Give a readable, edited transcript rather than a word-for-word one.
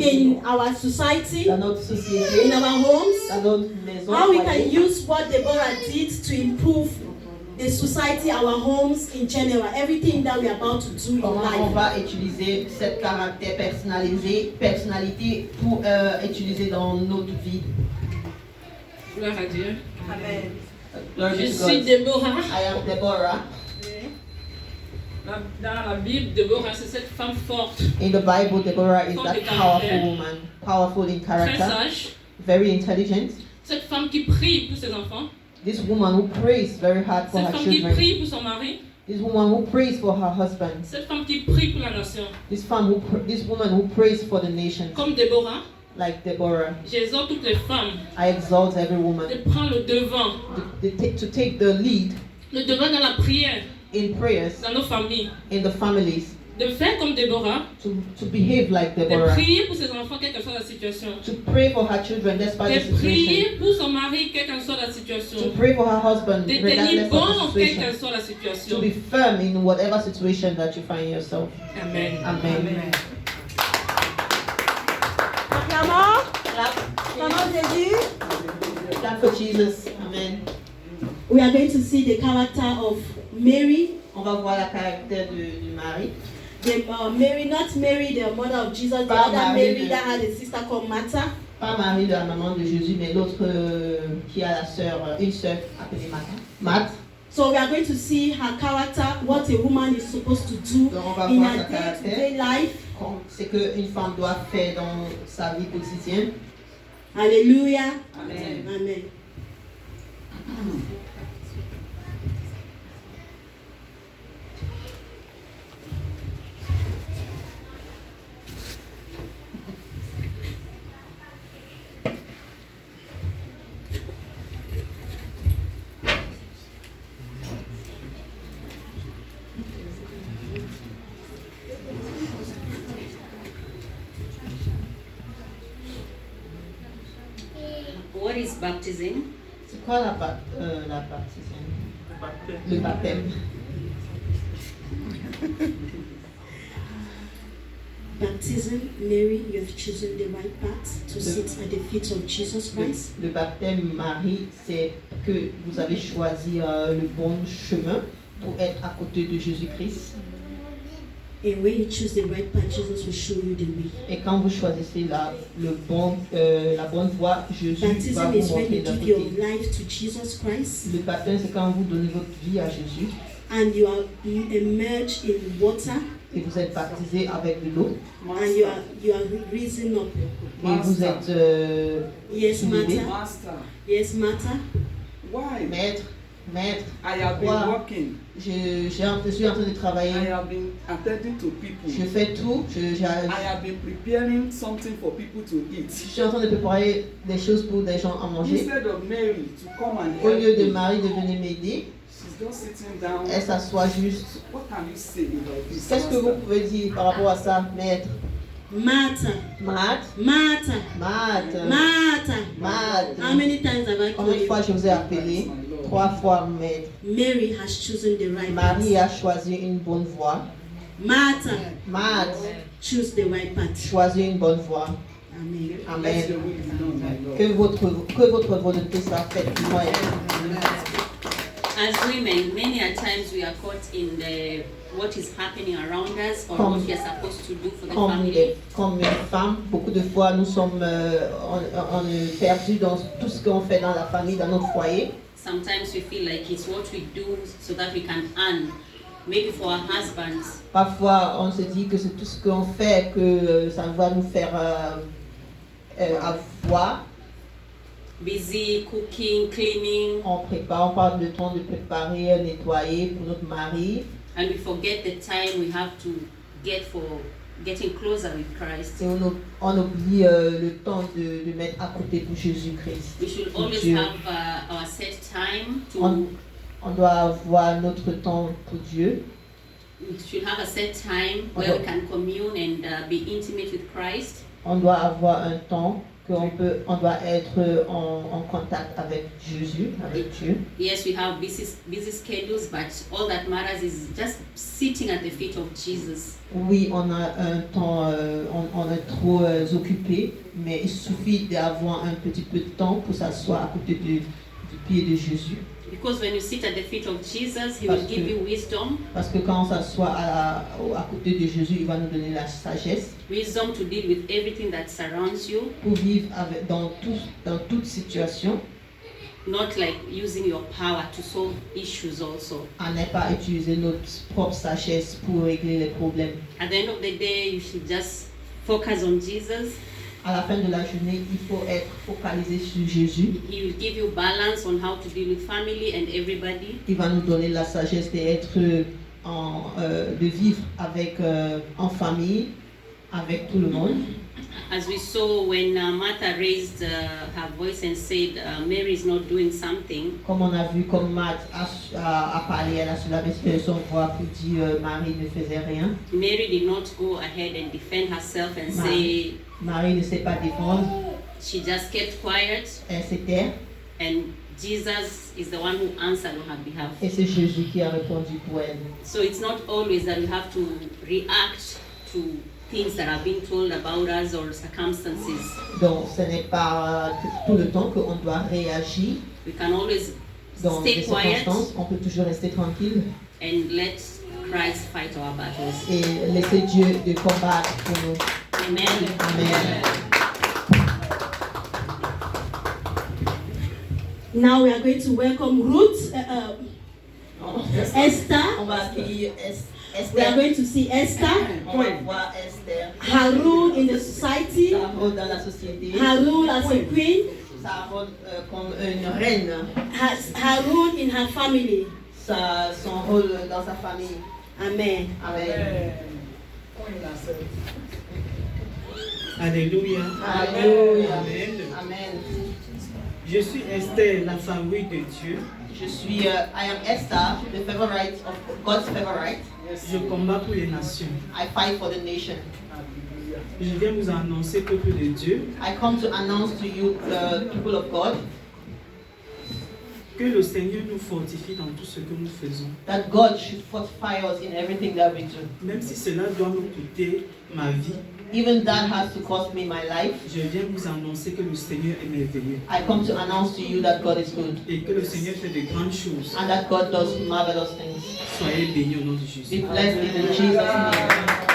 in our society, dans notre société, in our homes, dans notre maison, how we can use what Deborah did to improve the society, our homes in general, everything that we are about to do in comment on life. va utiliser cette caractère personnalité pour utiliser dans notre vie. Gloire à Dieu. Amen. Glory Je to suis God. Déborah. I am Deborah. Dans la Bible, Déborah, c'est cette femme forte, In the Bible, Deborah is Forte that de caractère. powerful woman, powerful in très character, sage. very intelligent. Cette femme qui prie pour ses enfants. This woman who prays very hard for Cette her femme qui children. prie pour son mari. This woman who prays for her husband. Cette femme qui prie pour la nation. This woman who prays for the nation. Comme Déborah, Like Deborah, j'exhorte toutes les femmes I exalt every woman de prendre le devant. to take the lead Le devant dans la prière, in prayers dans nos familles. in the families, De faire comme Déborah, to behave like de Deborah, prier pour ses enfants, quelle que soit la situation. to pray for her children despite the De situation, prier pour son mari, quelle que soit la to situation. pray for her husband De tenir regardless bon, of the quelle que situation, soit la to situation. be firm in whatever situation that you find yourself. Amen. Amen. Acclamons. Acclamons Jésus. Clap for Jesus. Amen. We are going to see the character of Mary. On va voir la caractère du mari. Mary, not Mary, the mother of Jesus, the Pas other Marie, Mary that had a sister called Martha. Pas Marie, la maman de Jésus, mais l'autre qui a une sœur appelée Marthe. So we are going to see her character, what a woman is supposed to do Donc on va in voir her sa caractère. day-to-day life. C'est qu'une femme doit faire dans sa vie quotidienne. Hallelujah. Amen. Amen. What is baptism? C'est quoi la baptisme? Le baptême. Baptism, Mary, you have chosen the right path to sit at the feet of Jesus Christ. Le baptême, Marie, c'est que vous avez choisi le bon chemin pour être à côté de Jésus-Christ. And when you choose the right path, Jesus will show you the way. Et quand vous choisissez la bonne voie, Jésus va Baptism vous is when montrer you la give your côté. life to Jesus Christ Le baptême, c'est quand vous donnez votre vie à Jésus and you are immersed in water et vous êtes baptisé avec de l'eau and you are risen up. et vous êtes Yes, soulevé. Martha. Master, Yes, Martha. why? Maître, I have been Wow. working. je suis en train de travailler. I have been attending to people. Je fais tout. I have been preparing something for people to eat. Je suis en train de préparer des choses pour des gens à manger. Instead of Mary to come and Au help lieu de me, Marie de venir m'aider, she's just sitting down. elle s'assoit juste. What can you say about this? Qu'est-ce que vous Master? pouvez dire par rapport à ça, maître? Martha. Marthe, Martha. Marthe, Martha. Marthe. How many times have I Combien called de fois you? je vous ai appelé? 3 fois, maître. Mary has chosen the right path. Marie a choisi une bonne voie. Martha, Marthe choose the right path. choisit une bonne voie. Amen. Let Amen. your will be done, my Lord. Que votre volonté soit faite. Croyez. As women, many a times we are caught in the what is happening around us or Comme- what we are supposed to do for the Comme, family. comme une femme, beaucoup de fois nous sommes on est perdus dans tout ce qu'on fait dans la famille, dans notre foyer. Sometimes we feel like it's what we do so that we can earn, maybe for our husbands. Parfois, on se dit que c'est tout ce qu'on fait que ça va nous faire avoir. Busy cooking, cleaning, On prépare, on parle le temps de préparer, nettoyer pour notre mari. and we forget the time we have to get for getting closer with Christ. Et on oublie le temps de mettre à côté pour Jésus-Christ. We should pour always Dieu. have our set time On, to. on doit avoir notre temps pour Dieu. We should have a set time where we can commune and be intimate with Christ. On doit avoir un temps on doit être en contact avec Jésus, avec Dieu. Yes, we have busy schedules, but all that matters is just sitting at the feet of Jesus. Oui, on a un temps, on est trop occupé, mais il suffit d'avoir un petit peu de temps pour s'asseoir à côté du pied de Jésus. Because when you sit at the feet of Jesus, He will give you wisdom. Parce que quand on s'assoit à côté de Jésus, il va nous donner la sagesse Wisdom to deal with everything that surrounds you, pour vivre dans toute situation, not like using your power to solve issues also. à ne pas utiliser notre propre sagesse pour régler les problèmes. At the end of the day, you should just focus on Jesus. À la fin de la journée, il faut être focalisé sur Jésus. He will give you balance on how to deal with family and everybody. Il va nous donner la sagesse de vivre en famille, avec tout le monde. As we saw when Martha raised her voice and said, Mary is not doing something, Comme on a vu, comme Matt a parlé, elle a soulevé son voix pour dire Marie ne faisait rien. Mary did not go ahead and defend herself and say, Marie ne sait pas défendre, she just kept quiet, elle s'est taire, and Jesus is the one who answered on her behalf. et c'est Jésus qui a répondu pour elle. So it's not always that we have to react to things that are being told about us or circumstances. Donc ce n'est pas tout le temps qu'on doit réagir We can always dans stay des quiet circonstances, on peut toujours rester tranquille and let Christ fight our battles. et laisser Dieu de combattre pour nous. Amen. Amen. Now we are going to welcome Ruth, Esther. On va accueillir We are Esther. going to see Esther, On va voir Esther. her role in the society, Sa rôle dans la société. her role as a queen, Sa rôle comme une reine. her role in her family. Son rôle dans sa famille. Amen. Amen. Alléluia. Alléluia. Amen. Amen. Je suis Esther, la favorite de Dieu. Je suis, I am Esther, the favorite of God's favorite. Je combats pour les nations. I fight for the nation. Je viens vous annoncer, peuple de Dieu, I come to announce to you, the people of God, que le Seigneur nous fortifie dans tout ce que nous faisons. that God should fortify us in everything that we do. Même si cela doit me coûter ma vie, Even that has to cost me my life. je viens vous annoncer que le Seigneur est merveilleux I come to announce to you that God is good et que le Seigneur fait de grandes choses. and that God does marvelous things. Soyez bénis au nom de Be Jésus. blessed in Jesus' name.